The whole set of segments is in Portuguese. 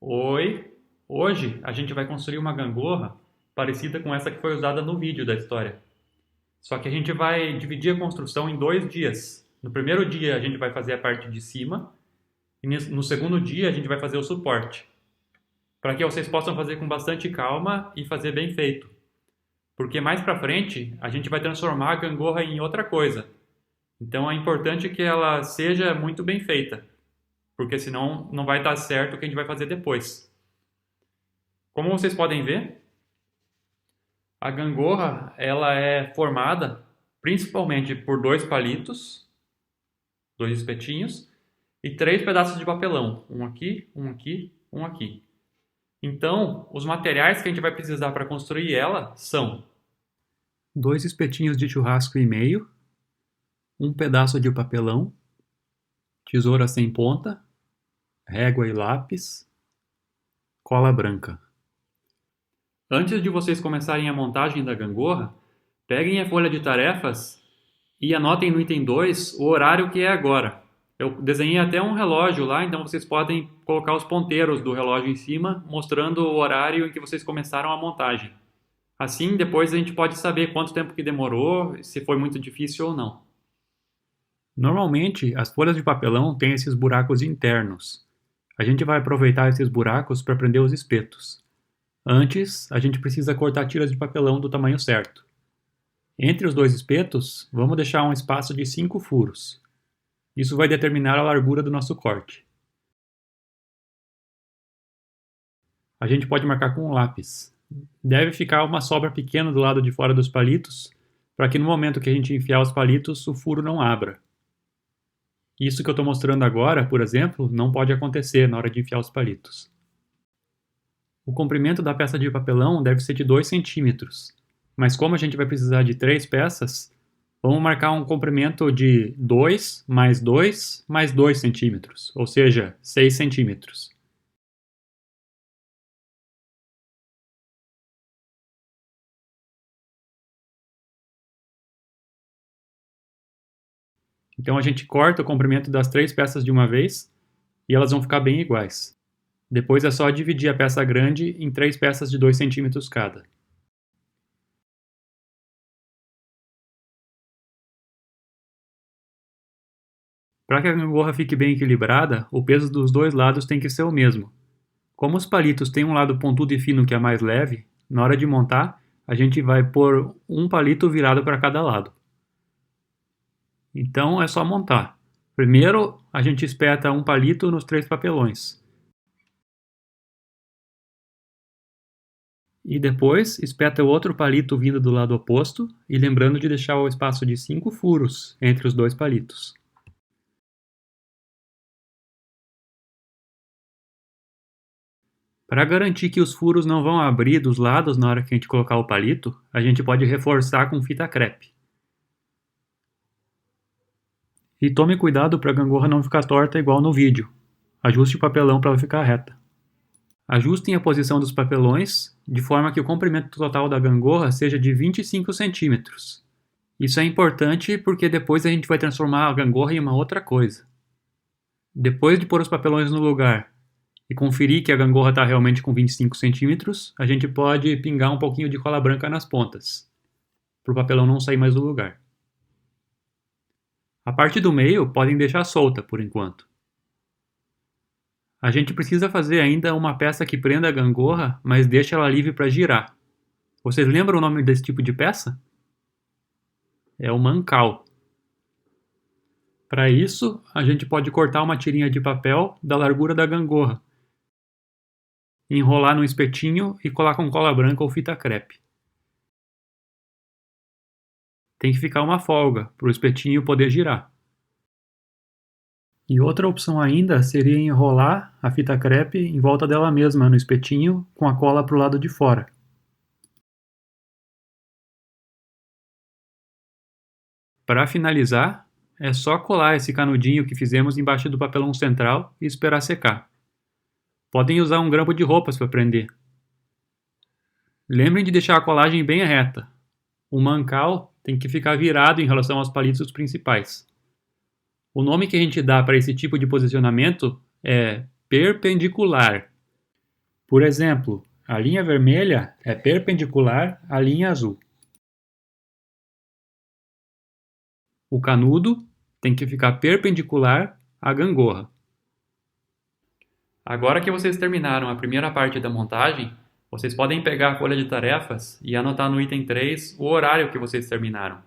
Oi, hoje a gente vai construir uma gangorra parecida com essa que foi usada no vídeo da história. Só que a gente vai dividir a construção em 2 dias. No primeiro dia a gente vai fazer a parte de cima e no segundo dia a gente vai fazer o suporte. Para que vocês possam fazer com bastante calma e fazer bem feito. Porque mais para frente a gente vai transformar a gangorra em outra coisa. Então é importante que ela seja muito bem feita, porque senão não vai dar certo o que a gente vai fazer depois. Como vocês podem ver, a gangorra ela é formada principalmente por 2 palitos, 2 espetinhos e 3 pedaços de papelão, um aqui, um aqui, um aqui. Então, os materiais que a gente vai precisar para construir ela são 2 espetinhos de churrasco e meio, um pedaço de papelão, tesoura sem ponta, régua e lápis, cola branca. Antes de vocês começarem a montagem da gangorra, peguem a folha de tarefas e anotem no item 2 o horário que é agora. Eu desenhei até um relógio lá, então vocês podem colocar os ponteiros do relógio em cima, mostrando o horário em que vocês começaram a montagem. Assim, depois a gente pode saber quanto tempo que demorou, se foi muito difícil ou não. Normalmente, as folhas de papelão têm esses buracos internos. A gente vai aproveitar esses buracos para prender os espetos. Antes, a gente precisa cortar tiras de papelão do tamanho certo. Entre os 2 espetos, vamos deixar um espaço de 5 furos. Isso vai determinar a largura do nosso corte. A gente pode marcar com um lápis. Deve ficar uma sobra pequena do lado de fora dos palitos, para que no momento que a gente enfiar os palitos, o furo não abra. Isso que eu estou mostrando agora, por exemplo, não pode acontecer na hora de enfiar os palitos. O comprimento da peça de papelão deve ser de 2 centímetros, mas como a gente vai precisar de 3 peças, vamos marcar um comprimento de 2 mais 2 mais 2 centímetros, ou seja, 6 centímetros. Então a gente corta o comprimento das 3 peças de uma vez e elas vão ficar bem iguais. Depois é só dividir a peça grande em 3 peças de 2 centímetros cada. Para que a gangorra fique bem equilibrada, o peso dos 2 lados tem que ser o mesmo. Como os palitos têm um lado pontudo e fino que é mais leve, na hora de montar, a gente vai pôr um palito virado para cada lado. Então é só montar. Primeiro, a gente espeta um palito nos 3 papelões. E depois, espeta o outro palito vindo do lado oposto e lembrando de deixar o espaço de 5 furos entre os 2 palitos. Para garantir que os furos não vão abrir dos lados na hora que a gente colocar o palito, a gente pode reforçar com fita crepe. E tome cuidado para a gangorra não ficar torta igual no vídeo. Ajuste o papelão para ela ficar reta. Ajustem a posição dos papelões de forma que o comprimento total da gangorra seja de 25 centímetros. Isso é importante porque depois a gente vai transformar a gangorra em uma outra coisa. Depois de pôr os papelões no lugar e conferir que a gangorra está realmente com 25 centímetros, a gente pode pingar um pouquinho de cola branca nas pontas, para o papelão não sair mais do lugar. A parte do meio podem deixar solta por enquanto. A gente precisa fazer ainda uma peça que prenda a gangorra, mas deixa ela livre para girar. Vocês lembram o nome desse tipo de peça? É o mancal. Para isso, a gente pode cortar uma tirinha de papel da largura da gangorra, enrolar no espetinho e colar com cola branca ou fita crepe. Tem que ficar uma folga para o espetinho poder girar. E outra opção ainda seria enrolar a fita crepe em volta dela mesma no espetinho com a cola para o lado de fora. Para finalizar, é só colar esse canudinho que fizemos embaixo do papelão central e esperar secar. Podem usar um grampo de roupas para prender. Lembrem de deixar a colagem bem reta. O mancal tem que ficar virado em relação aos palitos principais. O nome que a gente dá para esse tipo de posicionamento é perpendicular. Por exemplo, a linha vermelha é perpendicular à linha azul. O canudo tem que ficar perpendicular à gangorra. Agora que vocês terminaram a primeira parte da montagem, vocês podem pegar a folha de tarefas e anotar no item 3 o horário que vocês terminaram.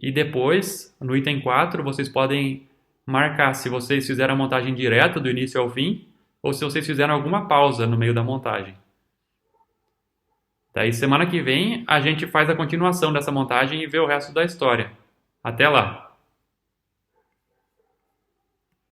E depois, no item 4, vocês podem marcar se vocês fizeram a montagem direta do início ao fim ou se vocês fizeram alguma pausa no meio da montagem. Daí, semana que vem, a gente faz a continuação dessa montagem e vê o resto da história. Até lá!